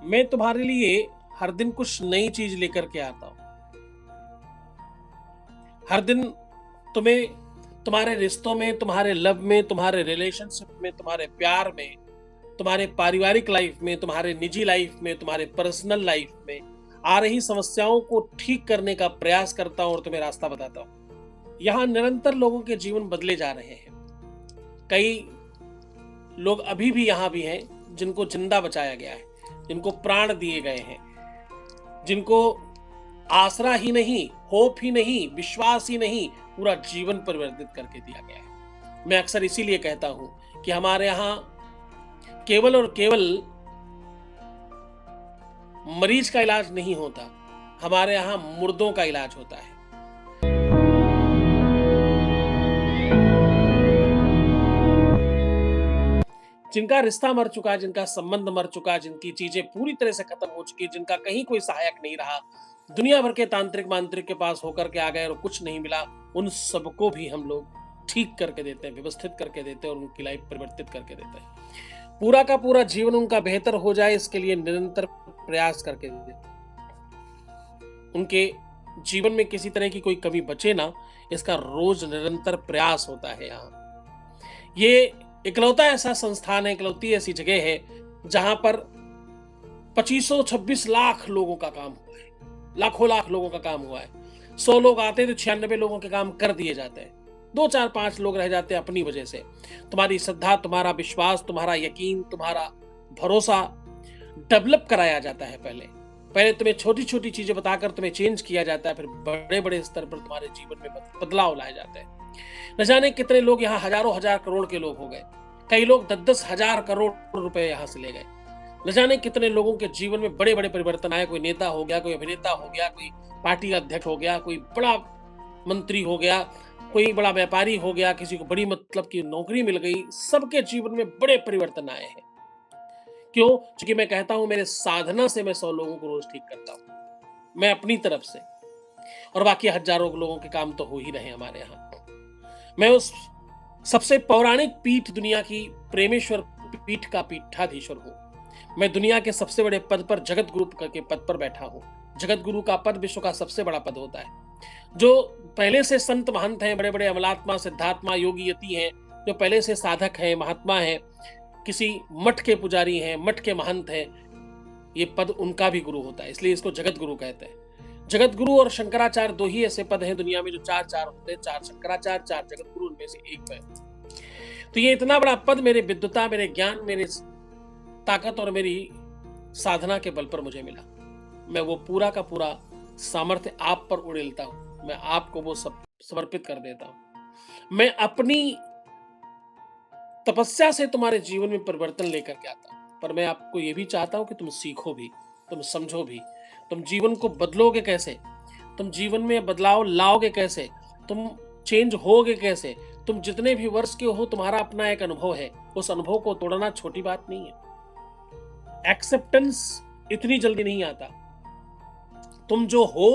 मैं तुम्हारे लिए हर दिन कुछ नई चीज लेकर के आता हूँ। हर दिन तुम्हें तुम्हारे रिश्तों में, तुम्हारे लव में, तुम्हारे रिलेशनशिप में, तुम्हारे प्यार में, तुम्हारे पारिवारिक लाइफ में, तुम्हारे निजी लाइफ में, तुम्हारे पर्सनल लाइफ में आ रही समस्याओं को ठीक करने का प्रयास करता हूँ और तुम्हें रास्ता बताता हूँ। यहाँ निरंतर लोगों के जीवन बदले जा रहे हैं। कई लोग अभी भी यहाँ भी हैं जिनको जिंदा बचाया गया है, जिनको प्राण दिए गए हैं, जिनको आसरा ही नहीं, होप ही नहीं, विश्वास ही नहीं, पूरा जीवन परिवर्तित करके दिया गया है। मैं अक्सर इसीलिए कहता हूं कि हमारे यहाँ केवल और केवल मरीज का इलाज नहीं होता, हमारे यहाँ मुर्दों का इलाज होता है। जिनका रिश्ता मर चुका, जिनका संबंध मर चुका, जिनकी चीजें पूरी तरह से खत्म हो चुकी, जिनका कहीं कोई सहायक नहीं रहा, दुनिया भर के तांत्रिक मांत्रिक के पास होकर के आ गए और कुछ नहीं मिला, उन सबको भी हम लोग ठीक करके देते हैं, व्यवस्थित करके देते हैं और उनकी लाइफ परिवर्तित करके देते हैं। पूरा का पूरा जीवन उनका बेहतर हो जाए, इसके लिए निरंतर प्रयास करके देते हैं। उनके जीवन में किसी तरह की कोई कमी बचे ना, इसका रोज निरंतर प्रयास होता है। यहाँ ये इकलौता ऐसा संस्थान है, इकलौती ऐसी जगह है जहां पर 2526 लाख लोगों का काम हुआ है, लाखों लाख लोगों का काम हुआ है। 100 लोग आते हैं तो 96 लोगों के काम कर दिए जाते हैं, 2 4 5 लोग रह जाते हैं अपनी वजह से। तुम्हारी श्रद्धा, तुम्हारा विश्वास, तुम्हारा यकीन, तुम्हारा भरोसा डेवलप कराया जाता है। पहले पहले तुम्हें छोटी छोटी चीजें बताकर तुम्हें चेंज किया जाता है, फिर बड़े बड़े स्तर पर तुम्हारे जीवन में बदलाव लाए जाते हैं। न जाने कितने लोग यहाँ हजारों हजार करोड़ के लोग हो गए, कई लोग 10-10 हजार करोड़ रुपए यहाँ से ले गए। न जाने कितने लोगों के जीवन में बड़े बड़े परिवर्तन आए, कोई नेता हो गया, कोई अभिनेता हो गया, कोई पार्टी अध्यक्ष हो गया, कोई बड़ा मंत्री हो गया, कोई बड़ा व्यापारी हो गया, किसी को बड़ी मतलब की नौकरी मिल गई। सबके जीवन में बड़े परिवर्तन आए हैं। क्यों? क्योंकि मैं कहता हूं मेरे साधना से मैं 100 लोगों को रोज ठीक करता हूं, मैं अपनी तरफ से, और बाकी हजारों लोगों के काम तो हो ही रहे हमारे यहाँ। मैं उस सबसे पौराणिक पीठ, दुनिया की प्रेमेश्वर पीठ का पीठाधीश्वर हूं। मैं दुनिया के सबसे बड़े पद पर, जगत गुरु के पद पर बैठा हूं। जगत गुरु का पद विश्व का सबसे बड़ा पद होता है। जो पहले से संत महंत हैं, बड़े बड़े अमलात्मा, सिद्धात्मा, योगी यति हैं, जो पहले से साधक हैं, महात्मा हैं, किसी मठ के पुजारी हैं, मठ के महंत हैं, ये पद उनका भी गुरु होता है, इसलिए इसको जगत गुरु कहते हैं। जगत गुरु और शंकराचार्य 2 ही ऐसे पद हैं दुनिया में जो 4-4 होते हैं, 4 शंकराचार्य, 4 जगत गुरु, उनमें से एक है। तो ये इतना बड़ा पद मेरे विद्वता, मेरे ज्ञान, मेरे ताकत और मेरी साधना के बल पर मुझे मिला। मैं वो पूरा का पूरा सामर्थ्य आप पर उड़ेलता हूं, मैं आपको वो सब समर्पित कर देता हूं। मैं अपनी तपस्या से तुम्हारे जीवन में परिवर्तन लेकर के आता हूं, पर मैं आपको ये भी चाहता हूं कि तुम सीखो भी, तुम समझो भी, तुम जीवन को बदलोगे कैसे, तुम जीवन में बदलाव लाओगे कैसे, तुम चेंज होगे कैसे। तुम जितने भी वर्ष के हो, तुम्हारा अपना एक अनुभव है, उस अनुभव को तोड़ना छोटी बात नहीं है। एक्सेप्टेंस इतनी जल्दी नहीं आता। तुम जो हो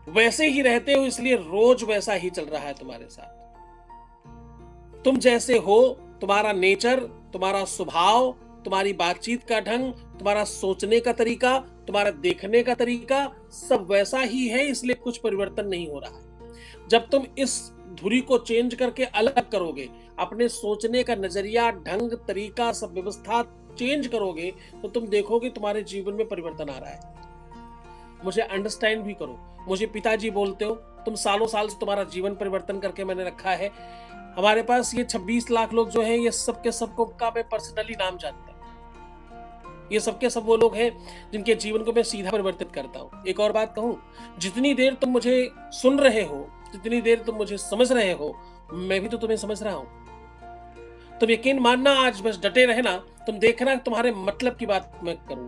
वैसे ही रहते हो, इसलिए रोज वैसा ही चल रहा है तुम्हारे साथ। तुम जैसे हो, तुम्हारा नेचर, तुम्हारा स्वभाव, तुम्हारी बातचीत का ढंग, तुम्हारा सोचने का तरीका, तुम्हारा देखने का तरीका सब वैसा ही है, इसलिए कुछ परिवर्तन नहीं हो रहा है। जब तुम इस धुरी को चेंज करके अलग करोगे, अपने सोचने का नजरिया, ढंग, तरीका, सब व्यवस्था चेंज करोगे, तो तुम देखोगे तुम्हारे जीवन में परिवर्तन आ रहा है। मुझे अंडरस्टैंड भी करो। मुझे पिताजी बोलते हो, तुम सालों साल से तुम्हारा जीवन परिवर्तन करके मैंने रखा है। हमारे पास ये 26 लाख लोग जो हैं, ये सबके सबको का मैं पर्सनली नाम जानता हूं। ये सबके सब वो लोग हैं जिनके जीवन को मैं सीधा परिवर्तित करता हूं। एक और बात कहूं, जितनी देर तुम मुझे सुन रहे हो, जितनी देर तुम मुझे समझ रहे हो, मैं भी तो तुम्हें समझ रहा हूं। तुम यकीन मानना, आज बस डटे रहना, तुम देखना तुम्हारे मतलब की बात मैं करूं,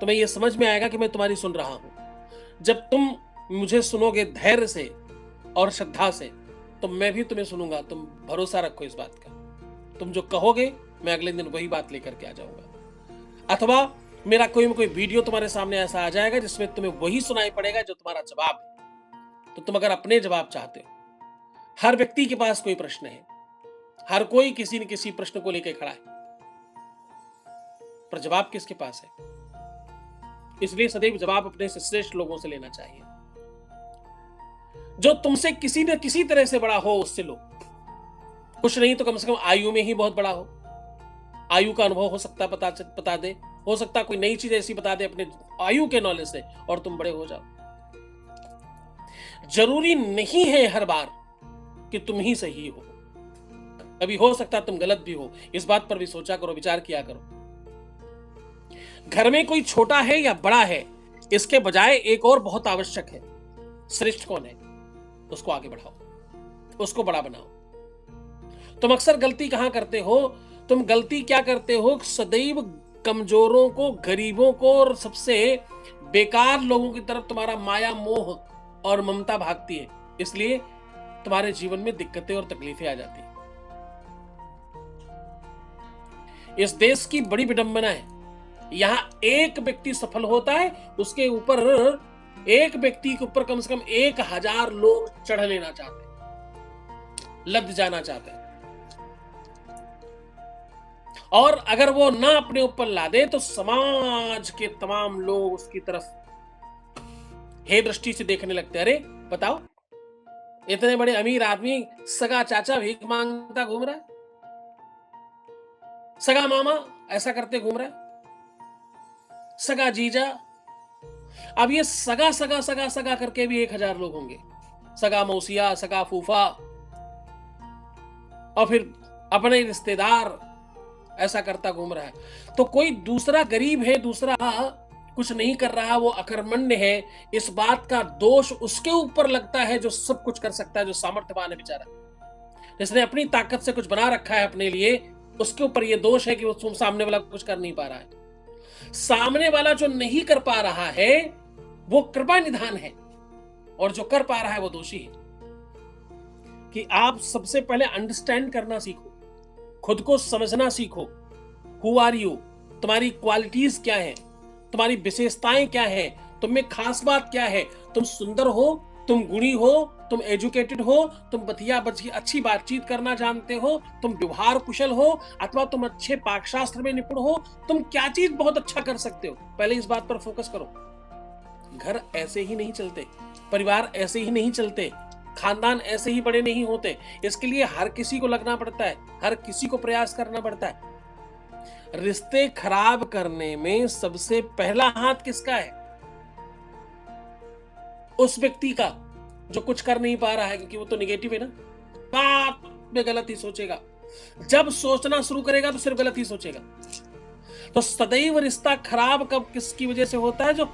तुम्हें यह समझ में आएगा कि मैं तुम्हारी सुन रहा हूं। जब तुम मुझे सुनोगे धैर्य से और श्रद्धा से, तो मैं भी तुम्हें सुनूंगा। तुम भरोसा रखो इस बात का। तुम जो कहोगे, मैं अगले दिन वही बात लेकर के आ जाऊंगा। अथवा मेरा कोई न कोई वीडियो तुम्हारे सामने ऐसा आ जाएगा जिसमें तुम्हें वही सुनाई पड़ेगा जो तुम्हारा जवाब है। तो तुम अगर अपने जवाब चाहते हो, हर व्यक्ति के पास कोई प्रश्न है, हर कोई किसी न किसी प्रश्न को लेकर खड़ा है। पर जवाब किसके पास है? इसलिए सदैव जवाब अपने से श्रेष्ठ लोगों से लेना चाहिए। जो तुमसे किसी न किसी तरह से बड़ा हो उससे लो। कुछ नहीं तो कम से कम आयु में ही बहुत बड़ा हो। आयु का अनुभव हो सकता है बता दे, हो सकता है कोई नई चीज ऐसी बता दे अपने आयु के नॉलेज से और तुम बड़े हो जाओ। जरूरी नहीं है हर बार कि तुम ही सही हो, कभी हो सकता है तुम गलत भी हो। इस बात पर भी सोचा करो, विचार किया करो। घर में कोई छोटा है या बड़ा है, इसके बजाय एक और बहुत आवश्यक है। श्रेष्ठ कौन है? उसको आगे बढ़ाओ, उसको बड़ा बनाओ। तुम अक्सर गलती कहां करते हो? तुम गलती क्या करते हो? सदैव कमजोरों को, गरीबों को और सबसे बेकार लोगों की तरफ तुम्हारा माया, मोह और ममता भागती है। इसलिए तुम्हारे जीवन में दिक्कतें और तकलीफें आ जाती हैं। इस देश की बड़ी विडंबना है, यहां एक व्यक्ति सफल होता है, उसके ऊपर एक व्यक्ति के ऊपर कम से कम 1000 लोग चढ़ लेना चाहते हैं, लद जाना चाहते हैं। और अगर वो ना अपने ऊपर लादे तो समाज के तमाम लोग उसकी तरफ हे दृष्टि से देखने लगते। अरे बताओ, इतने बड़े अमीर आदमी, सगा चाचा भीख मांगता घूम रहा है, सगा मामा ऐसा करते घूम रहा है, सगा जीजा। अब ये सगा सगा सगा सगा करके भी 1000 लोग होंगे, सगा मौसिया, सगा फूफा, और फिर अपने रिश्तेदार ऐसा करता घूम रहा है। तो कोई दूसरा गरीब है, दूसरा कुछ नहीं कर रहा, वो अकर्मण्य है, इस बात का दोष उसके ऊपर लगता है जो सब कुछ कर सकता है, जो सामर्थ्यवान है बेचारा, जिसने अपनी ताकत से कुछ बना रखा है अपने लिए। उसके ऊपर ये दोष है कि वो सामने वाला कुछ कर नहीं पा रहा है। सामने वाला जो नहीं कर पा रहा है वो कृपा निधान है, और जो कर पा रहा है वो दोषी है। कि आप सबसे पहले अंडरस्टैंड करना सीखो, खुद को समझना सीखो। Who are you? तुम्हारी क्वालिटीज क्या है, तुम्हारी विशेषताएं क्या है, तुम में खास बात क्या है? तुम सुंदर हो, तुम गुणी हो, तुम एजुकेटेड हो, तुम अच्छी बातचीत करना जानते हो, तुम व्यवहार कुशल हो, अथवा तुम अच्छे पाकशास्त्र में निपुण हो, तुम क्या चीज बहुत अच्छा कर सकते हो? पहले इस बात पर फोकस करो। घर ऐसे ही नहीं चलते, परिवार ऐसे ही नहीं चलते, खानदान ऐसे ही बड़े नहीं होते। इसके लिए हर किसी को लगना पड़ता है, हर किसी को प्रयास करना पड़ता है। रिश्ते खराब करने में सबसे पहला हाथ किसका है? उस व्यक्ति का जो कुछ कर नहीं पा रहा है, क्योंकि वो तो निगेटिव है ना, बात में गलत ही सोचेगा। जब सोचना शुरू करेगा तो सिर्फ गलत ही सोचेगा। तो सदैव रिश्ता खराब कब किसकी वजह से होता है? जो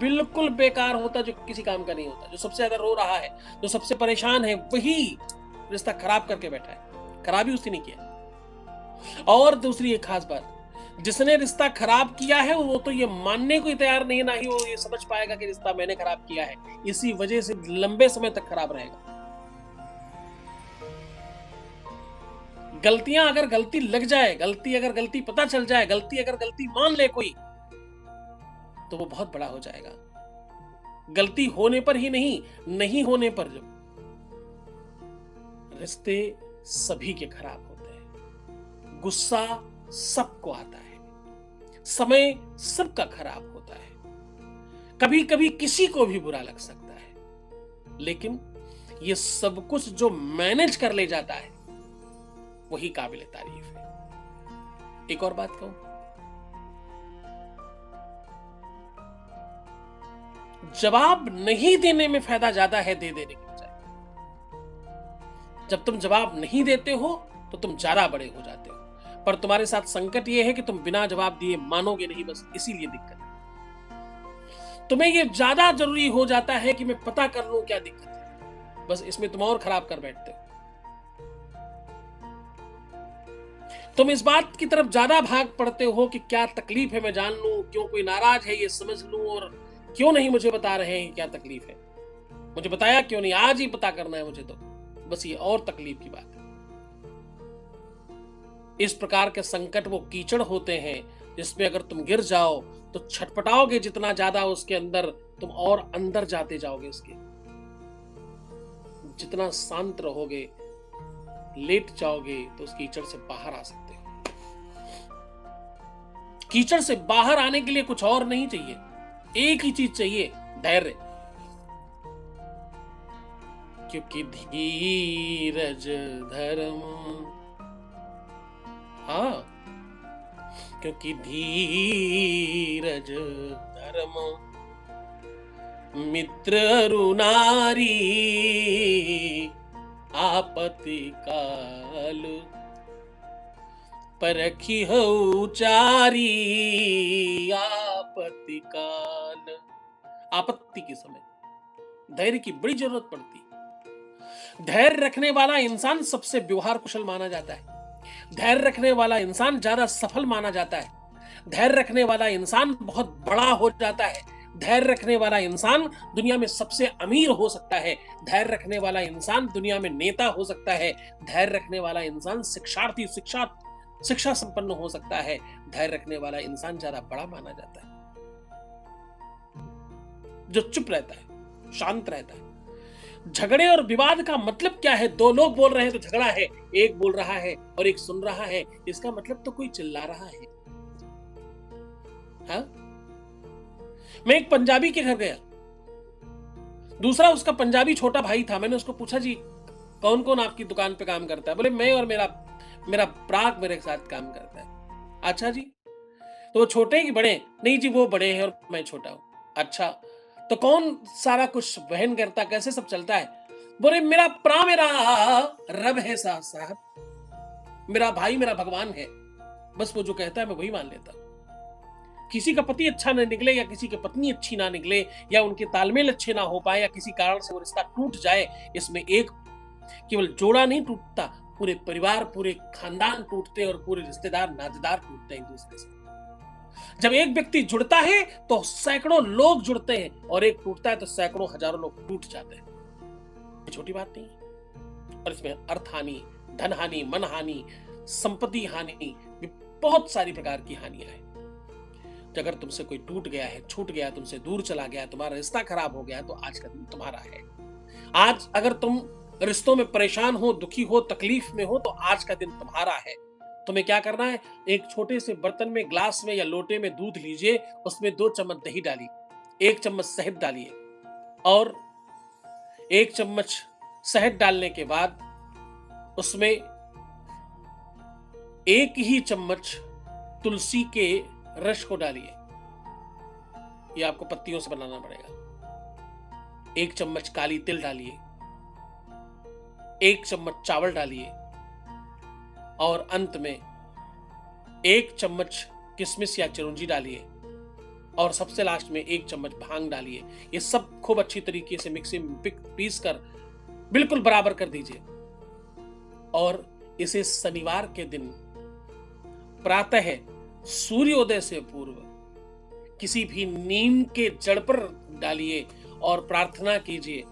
बिल्कुल बेकार होता है, जो किसी काम का नहीं होता, जो सबसे ज्यादा रो रहा है, जो सबसे परेशान है, वही रिश्ता खराब करके बैठा है। खराबी उसने नहीं किया। और दूसरी एक खास बात, जिसने रिश्ता खराब किया है वो तो ये मानने को ही तैयार नहीं, ना ही वो ये समझ पाएगा कि रिश्ता मैंने खराब किया है। इसी वजह से लंबे समय तक खराब रहेगा। गलतियां अगर गलती लग जाए, अगर गलती पता चल जाए, अगर गलती मान ले कोई, तो वो बहुत बड़ा हो जाएगा। गलती होने पर ही नहीं होने पर जब रिश्ते सभी के खराब होते हैं। गुस्सा सबको आता है, समय सबका खराब होता है, कभी कभी किसी को भी बुरा लग सकता है, लेकिन ये सब कुछ जो मैनेज कर ले जाता है वही काबिल तारीफ है। एक और बात कहूं, जवाब नहीं देने में फायदा ज्यादा है दे देने के बजाय। जब तुम जवाब नहीं देते हो तो तुम ज्यादा बड़े हो जाते हो, पर तुम्हारे साथ संकट यह है कि तुम बिना जवाब दिए मानोगे नहीं, बस इसीलिए दिक्कत है। तुम्हें यह ज्यादा जरूरी हो जाता है कि मैं पता कर लूं क्या दिक्कत है, बस इसमें तुम और खराब कर बैठते हो। तुम इस बात की तरफ ज्यादा भाग पड़ते हो कि क्या तकलीफ है मैं जान लूं, क्यों कोई नाराज है ये समझ लूं, और क्यों नहीं मुझे बता रहे हैं क्या तकलीफ है, मुझे बताया क्यों नहीं, आज ही पता करना है मुझे। तो बस ये और तकलीफ की बात है। इस प्रकार के संकट वो कीचड़ होते हैं जिसमें अगर तुम गिर जाओ तो छटपटाओगे जितना ज्यादा उसके अंदर, तुम और अंदर जाते जाओगे उसके। जितना शांत रहोगे, लेट जाओगे, तो उस कीचड़ से बाहर आ सकते हो। कीचड़ से बाहर आने के लिए कुछ और नहीं चाहिए, एक ही चीज चाहिए, धैर्य। क्योंकि धीरज धर्म, हाँ, क्योंकि धीरज धर्म मित्र रुनारी आपत्ति काल परखी हो चारी आपत्ति काल। आपत्ति के समय धैर्य की बड़ी जरूरत पड़ती है। धैर्य रखने वाला इंसान सबसे व्यवहार कुशल माना जाता है। धैर्य रखने वाला इंसान ज्यादा सफल माना जाता है। धैर्य रखने वाला इंसान बहुत बड़ा हो जाता है। धैर्य रखने वाला इंसान दुनिया में सबसे अमीर हो सकता है। धैर्य रखने वाला इंसान दुनिया में नेता हो सकता है। धैर्य रखने वाला इंसान शिक्षार्थी शिक्षा संपन्न हो सकता है। धैर्य रखने वाला इंसान ज्यादा बड़ा माना जाता है। जो चुप रहता है, शांत रहता है। झगड़े और विवाद का मतलब क्या है? दो लोग बोल रहे हैं तो झगड़ा है, एक बोल रहा है और एक सुन रहा है, इसका मतलब तो कोई चिल्ला रहा है। हाँ? मैं एक पंजाबी के घर गया, दूसरा उसका पंजाबी छोटा भाई था। मैंने उसको पूछा, जी कौन कौन आपकी दुकान पे काम करता है? बोले मैं और मेरा प्राग मेरे साथ काम करता है। अच्छा जी, तो वो छोटे कि बड़े? नहीं जी, वो बड़े हैं और मैं छोटा हूं। अच्छा, तो कौन सारा कुछ वहन करता, कैसे सब चलता है? बोले मेरा रब है साहब, मेरा भाई मेरा भगवान है, बस वो जो कहता है मैं वही मान लेता हूं। किसी का पति अच्छा ना निकले या किसी की पत्नी अच्छी ना निकले या उनके तालमेल अच्छे ना हो पाए या किसी कारण से वो रिश्ता टूट जाए, इसमें एक केवल जोड़ा नहीं टूटता, पूरे परिवार पूरे खानदान टूटते और पूरे रिश्तेदार नातेदार टूटते हैं एक दूसरे से। जब एक व्यक्ति जुड़ता है तो सैकड़ों लोग जुड़ते हैं और एक टूटता है तो सैकड़ों हजारों लोग टूट जाते हैं। छोटी बात नहीं है। और इसमें अर्थ हानि, धन हानि, मन हानि, संपत्ति हानि, बहुत सारी प्रकार की हानियां हैं। अगर तुमसे कोई टूट गया है, छूट गया, तुमसे दूर चला गया, तुम्हारा रिश्ता खराब हो गया, तो आज का दिन तुम्हारा है। आज अगर तुम रिश्तों में परेशान हो, दुखी हो, तकलीफ में हो, तो आज का दिन तुम्हारा है। तुम्हें क्या करना है? एक छोटे से बर्तन में, ग्लास में या लोटे में दूध लीजिए, उसमें 2 चम्मच दही डालिए, 1 चम्मच शहद डालिए और 1 चम्मच शहद डालने के बाद उसमें 1 ही चम्मच तुलसी के रस को डालिए। ये आपको पत्तियों से बनाना पड़ेगा। 1 चम्मच काली तिल डालिए, 1 चम्मच चावल डालिए और अंत में 1 चम्मच किशमिश या चिरौंजी डालिए और सबसे लास्ट में 1 चम्मच भांग डालिए। ये सब खूब अच्छी तरीके से मिक्सी में पीस कर बिल्कुल बराबर कर दीजिए और इसे शनिवार के दिन प्रातः सूर्योदय से पूर्व किसी भी नीम के जड़ पर डालिए और प्रार्थना कीजिए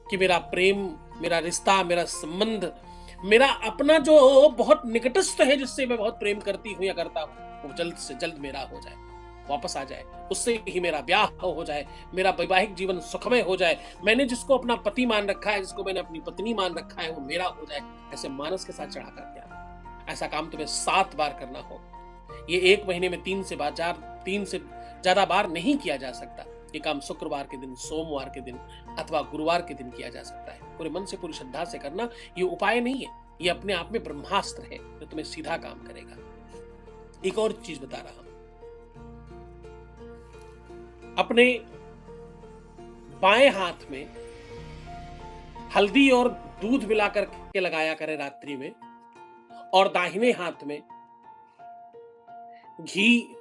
कि मेरा प्रेम, मेरा रिश्ता, मेरा संबंध, मेरा अपना जो बहुत निकटस्थ है, जिससे मैं बहुत प्रेम करती हूं या करता हूं, वो जल्द से जल्द मेरा हो जाए, वापस आ जाए, उससे ही मेरा ब्याह हो जाए, मेरा वैवाहिक जीवन सुखमय हो जाए। मैंने जिसको अपना पति मान रखा है, जिसको मैंने अपनी पत्नी मान रखा है, वो मेरा हो जाए। ऐसे मानस के साथ चढ़ा कर दिया। ऐसा काम तुम्हें 7 बार करना हो। ये 1 महीने में 3 से ज्यादा बार नहीं किया जा सकता। ये काम शुक्रवार के दिन, सोमवार के दिन अथवा गुरुवार के दिन किया जा सकता है। पूरे मन से, पूरी श्रद्धा से करना। ये उपाय नहीं है, ये अपने आप में ब्रह्मास्त्र है जो तुम्हें सीधा काम करेगा। एक और चीज बता रहा हूं, अपने बाएं हाथ में हल्दी और दूध मिलाकर के लगाया करें रात्रि में और दाहिने हाथ में घी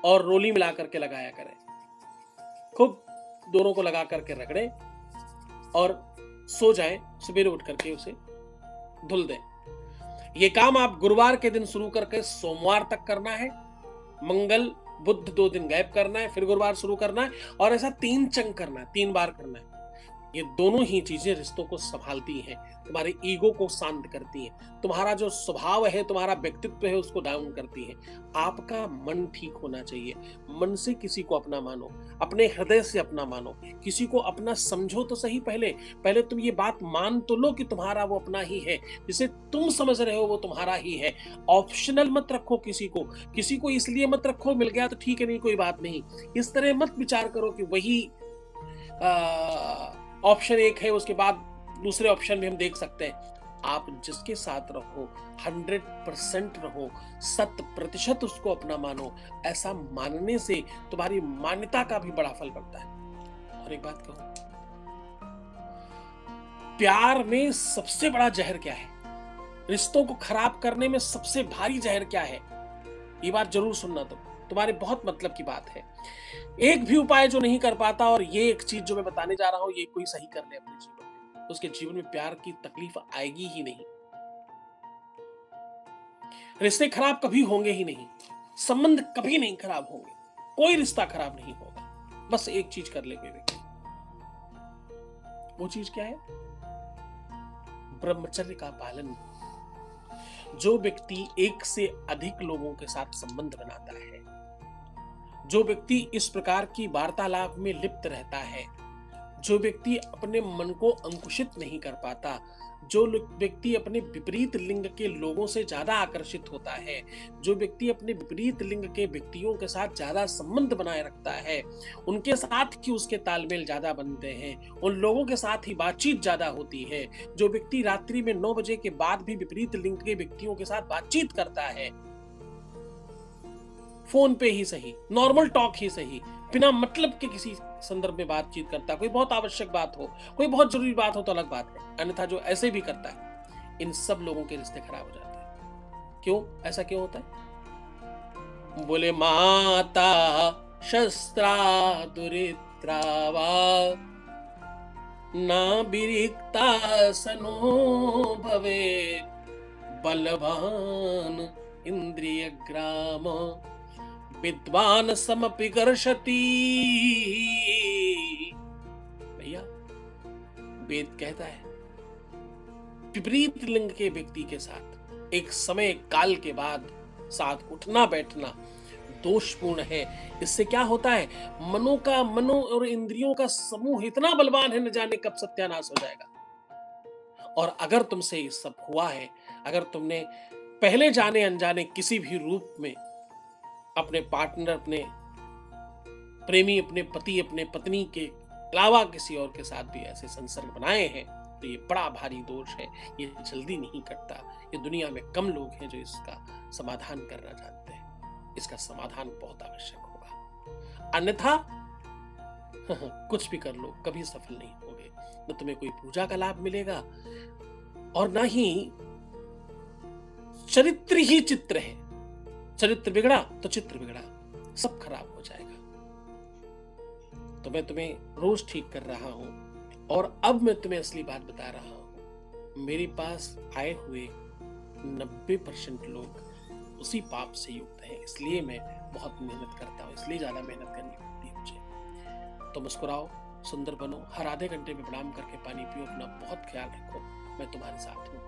और रोली मिलाकर के लगाया करें। खूब दोनों को लगा करके रगड़ें और सो जाएं। सवेरे उठ करके उसे धुल दें। ये काम आप गुरुवार के दिन शुरू करके सोमवार तक करना है। मंगल बुध 2 दिन गैप करना है, फिर गुरुवार शुरू करना है और ऐसा 3 चंक करना है, 3 बार करना है। ये दोनों ही चीजें रिश्तों को संभालती हैं, तुम्हारे ईगो को शांत करती हैं, तुम्हारा जो स्वभाव है, तुम्हारा व्यक्तित्व है, उसको डाउन करती हैं। आपका मन ठीक होना चाहिए। मन से किसी को अपना मानो, अपने हृदय से अपना मानो, किसी को अपना समझो तो सही। पहले पहले तुम ये बात मान तो लो कि तुम्हारा वो अपना ही है, जिसे तुम समझ रहे हो वो तुम्हारा ही है। ऑप्शनल मत रखो किसी को इसलिए मत रखो, मिल गया तो ठीक है, नहीं कोई बात नहीं। इस तरह मत विचार करो कि वही ऑप्शन एक है, उसके बाद दूसरे ऑप्शन भी हम देख सकते हैं। आप जिसके साथ रहो 100% रहो, 100% उसको अपना मानो। ऐसा मानने से तुम्हारी मान्यता का भी बड़ा फल पड़ता है। और एक बात कहूं, प्यार में सबसे बड़ा जहर क्या है? रिश्तों को खराब करने में सबसे भारी जहर क्या है? ये बात जरूर सुनना, तुम्हारे बहुत मतलब की बात है। एक भी उपाय जो नहीं कर पाता, और ये एक चीज जो मैं बताने जा रहा हूं, ये कोई सही कर ले अपने जीवन में, उसके जीवन में प्यार की तकलीफ आएगी ही नहीं। रिश्ते खराब कभी होंगे ही नहीं, संबंध कभी नहीं खराब होंगे, कोई रिश्ता खराब नहीं होगा। बस एक चीज कर ले कोई व्यक्ति, वो चीज क्या है? ब्रह्मचर्य का पालन। जो व्यक्ति एक से अधिक लोगों के साथ संबंध बनाता है, जो व्यक्ति इस प्रकार की वार्तालाप में लिप्त रहता है, जो व्यक्ति अपने मन को अंकुशित नहीं कर पाता, जो व्यक्ति अपने विपरीत लिंग के लोगों से ज्यादा आकर्षित होता है, जो व्यक्ति अपने विपरीत लिंग के व्यक्तियों के साथ ज्यादा संबंध बनाए रखता है, उनके साथ ही उसके तालमेल ज्यादा बनते हैं, उन लोगों के साथ ही बातचीत ज्यादा होती है, जो व्यक्ति रात्रि में 9 बजे के बाद भी विपरीत लिंग के व्यक्तियों के साथ बातचीत करता है, फोन पे ही सही, नॉर्मल टॉक ही सही, बिना मतलब के किसी संदर्भ में बातचीत करता, कोई बहुत आवश्यक बात हो, कोई बहुत जरूरी बात हो तो अलग बात है, अन्यथा जो ऐसे भी करता है, इन सब लोगों के रिश्ते खराब हो जाते हैं। क्यों? ऐसा क्यों होता है? बोले माता शस्त्रा दुरित्रा वा ना बिरिक्ता सनो भवे बलवान इंद्रिय ग्राम विद्वान समपि कर्षति। भैया, वेद कहता है विपरीत लिंग के व्यक्ति के साथ एक समय काल के बाद साथ उठना बैठना दोषपूर्ण है। इससे क्या होता है? मनो और इंद्रियों का समूह इतना बलवान है, न जाने कब सत्यानाश हो जाएगा। और अगर तुमसे ये सब हुआ है, अगर तुमने पहले जाने अनजाने किसी भी रूप में अपने पार्टनर, अपने प्रेमी, अपने पति, अपने पत्नी के अलावा किसी और के साथ भी ऐसे संसर्ग बनाए हैं, तो ये बड़ा भारी दोष है। ये जल्दी नहीं कटता। ये दुनिया में कम लोग हैं जो इसका समाधान करना जानते हैं। इसका समाधान बहुत आवश्यक होगा, अन्यथा कुछ भी कर लो, कभी सफल नहीं होगे। न तुम्हें कोई पूजा का लाभ मिलेगा, और न ही चरित्र ही चित्र है। चरित्र बिगड़ा तो चित्र बिगड़ा, सब खराब हो जाएगा। तो मैं तुम्हें रोज ठीक कर रहा हूं, और अब मैं तुम्हें असली बात बता रहा हूं। मेरे पास आए हुए 90% लोग उसी पाप से युक्त हैं, इसलिए मैं बहुत मेहनत करता हूं, इसलिए ज्यादा मेहनत करनी पड़ती है मुझे। तो मुस्कुराओ, सुंदर बनो, हर आधे घंटे में प्रणाम करके पानी पियो, अपना बहुत ख्याल रखो, मैं तुम्हारे साथ हूं।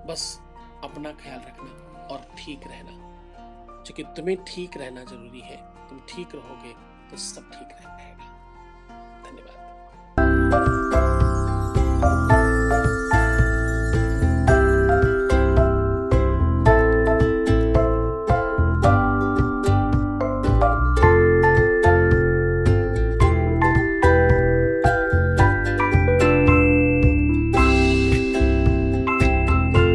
बस अपना ख्याल रखना और ठीक रहना, क्योंकि तुम्हें ठीक रहना जरूरी है। तुम ठीक रहोगे तो सब ठीक रहेगा। धन्यवाद।